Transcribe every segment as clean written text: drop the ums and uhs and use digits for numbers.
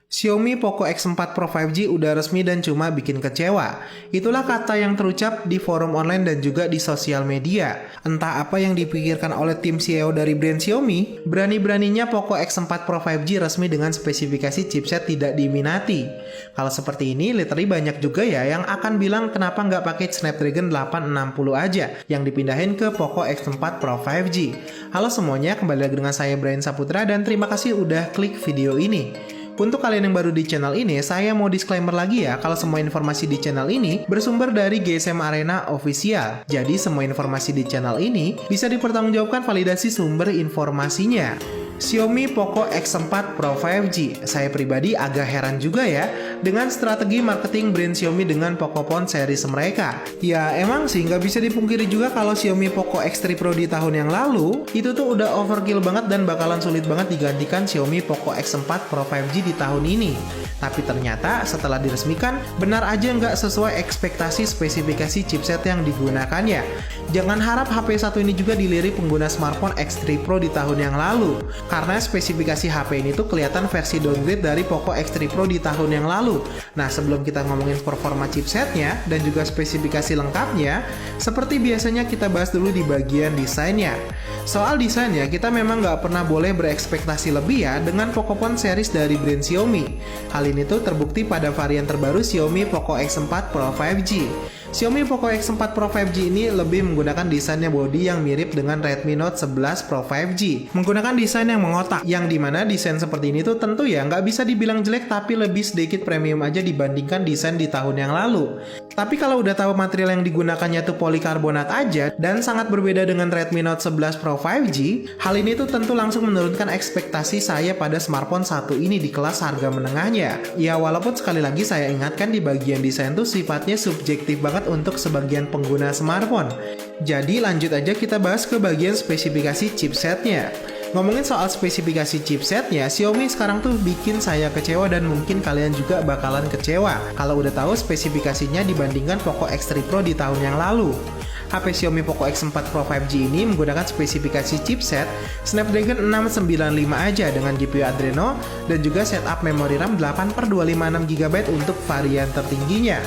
Xiaomi Poco X4 Pro 5G udah resmi dan cuma bikin kecewa. Itulah kata yang terucap di forum online dan juga di sosial media. Entah apa yang dipikirkan oleh tim CEO dari brand Xiaomi, berani-beraninya Poco X4 Pro 5G resmi dengan spesifikasi chipset tidak diminati. Kalau seperti ini, literally banyak juga ya yang akan bilang kenapa nggak pakai Snapdragon 860 aja yang dipindahin ke Poco X4 Pro 5G. Halo semuanya, kembali lagi dengan saya Brian Saputra dan terima kasih udah klik video ini. Untuk kalian yang baru di channel ini, saya mau disclaimer lagi ya, kalau semua informasi di channel ini bersumber dari GSM Arena Official. Jadi semua informasi di channel ini bisa dipertanggungjawabkan validasi sumber informasinya. Xiaomi Poco X4 Pro 5G. Saya pribadi agak heran juga ya dengan strategi marketing brand Xiaomi dengan Pocophone series mereka. Ya emang sih nggak bisa dipungkiri juga kalau Xiaomi Poco X3 Pro di tahun yang lalu itu tuh udah overkill banget dan bakalan sulit banget digantikan Xiaomi Poco X4 Pro 5G di tahun ini. Tapi ternyata setelah diresmikan benar aja nggak sesuai ekspektasi spesifikasi chipset yang digunakannya. Jangan harap HP satu ini juga dilirik pengguna smartphone X3 Pro di tahun yang lalu. Karena spesifikasi HP ini tuh kelihatan versi downgrade dari Poco X3 Pro di tahun yang lalu. Nah, sebelum kita ngomongin performa chipsetnya dan juga spesifikasi lengkapnya, seperti biasanya kita bahas dulu di bagian desainnya. Soal desainnya, kita memang nggak pernah boleh berekspektasi lebih ya dengan Pocophone series dari brand Xiaomi. Hal ini tuh terbukti pada varian terbaru Xiaomi Poco X4 Pro 5G. Xiaomi Poco X4 Pro 5G ini lebih menggunakan desainnya body yang mirip dengan Redmi Note 11 Pro 5G. Menggunakan desain yang mengotak, yang dimana desain seperti ini tuh tentu ya nggak bisa dibilang jelek tapi lebih sedikit premium aja dibandingkan desain di tahun yang lalu. Tapi kalau udah tahu material yang digunakannya tuh polikarbonat aja dan sangat berbeda dengan Redmi Note 11 Pro 5G, hal ini tuh tentu langsung menurunkan ekspektasi saya pada smartphone satu ini di kelas harga menengahnya. Ya walaupun sekali lagi saya ingatkan di bagian desain tuh sifatnya subjektif banget untuk sebagian pengguna smartphone. Jadi lanjut aja kita bahas ke bagian spesifikasi chipsetnya. Ngomongin soal spesifikasi chipsetnya, Xiaomi sekarang tuh bikin saya kecewa dan mungkin kalian juga bakalan kecewa kalau udah tahu spesifikasinya dibandingkan Poco X3 Pro di tahun yang lalu. HP Xiaomi Poco X4 Pro 5G ini menggunakan spesifikasi chipset Snapdragon 695 aja dengan GPU Adreno dan juga setup memori RAM 8/256GB untuk varian tertingginya.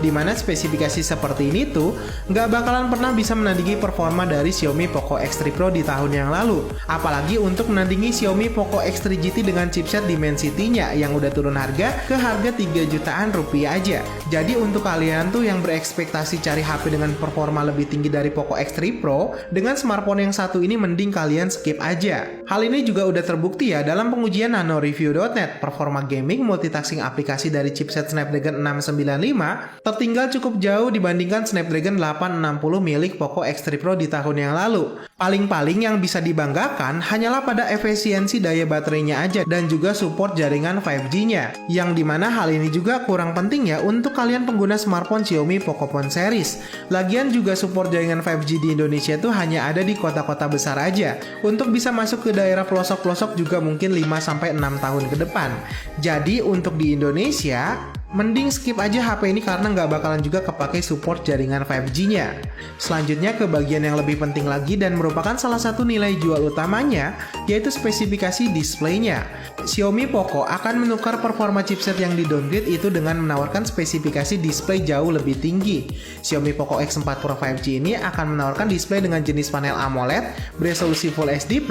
Dimana spesifikasi seperti ini tuh nggak bakalan pernah bisa menandingi performa dari Xiaomi Poco X3 Pro di tahun yang lalu. Apalagi untuk menandingi Xiaomi Poco X3 GT dengan chipset Dimensity-nya yang udah turun harga ke harga 3 jutaan rupiah aja. Jadi untuk kalian tuh yang berekspektasi cari HP dengan performa lebih tinggi dari Poco X3 Pro, dengan smartphone yang satu ini mending kalian skip aja. Hal ini juga udah terbukti ya dalam pengujian nanoreview.net. Performa gaming multitasking aplikasi dari chipset Snapdragon 695 tertinggal cukup jauh dibandingkan Snapdragon 860 milik Poco X3 Pro di tahun yang lalu. Paling-paling yang bisa dibanggakan hanyalah pada efisiensi daya baterainya aja dan juga support jaringan 5G-nya. Yang dimana hal ini juga kurang penting ya untuk kalian pengguna smartphone Xiaomi Pocophone series. Lagian juga support jaringan 5G di Indonesia itu hanya ada di kota-kota besar aja. Untuk bisa masuk ke daerah pelosok-pelosok juga mungkin 5-6 tahun ke depan. Jadi untuk di Indonesia, mending skip aja HP ini karena nggak bakalan juga kepake support jaringan 5G-nya. Selanjutnya ke bagian yang lebih penting lagi dan merupakan salah satu nilai jual utamanya, yaitu spesifikasi displaynya. Xiaomi Poco akan menukar performa chipset yang di-downgrade itu dengan menawarkan spesifikasi display jauh lebih tinggi. Xiaomi Poco X4 Pro 5G ini akan menawarkan display dengan jenis panel AMOLED, beresolusi Full HD+,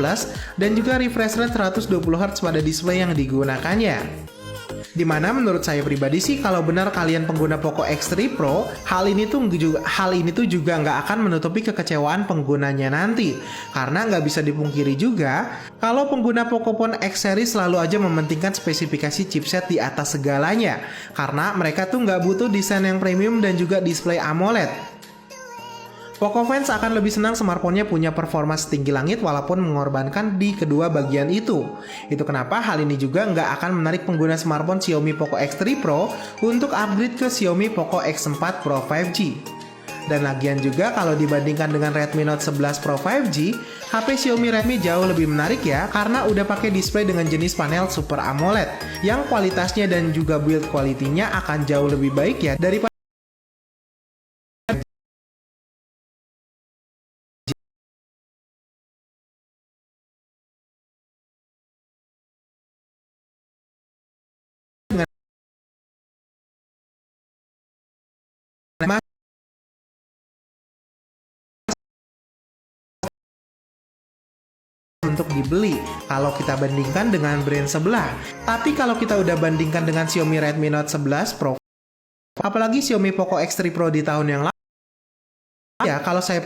dan juga refresh rate 120Hz pada display yang digunakannya. Dimana menurut saya pribadi sih kalau benar kalian pengguna Poco X3 Pro, hal ini tuh juga nggak akan menutupi kekecewaan penggunanya nanti. Karena nggak bisa dipungkiri juga kalau pengguna Pocophone X series selalu aja mementingkan spesifikasi chipset di atas segalanya. Karena mereka tuh nggak butuh desain yang premium dan juga display AMOLED. Poco fans akan lebih senang smartphone-nya punya performa setinggi langit walaupun mengorbankan di kedua bagian itu. Itu kenapa hal ini juga nggak akan menarik pengguna smartphone Xiaomi Poco X3 Pro untuk upgrade ke Xiaomi Poco X4 Pro 5G. Dan lagian juga kalau dibandingkan dengan Redmi Note 11 Pro 5G, HP Xiaomi Redmi jauh lebih menarik ya karena udah pakai display dengan jenis panel Super AMOLED yang kualitasnya dan juga build quality-nya akan jauh lebih baik ya daripada untuk dibeli kalau kita bandingkan dengan brand sebelah. Tapi kalau kita udah bandingkan dengan Xiaomi Redmi Note 11 Pro, apalagi Xiaomi Poco X3 Pro di tahun yang lalu, ya kalau saya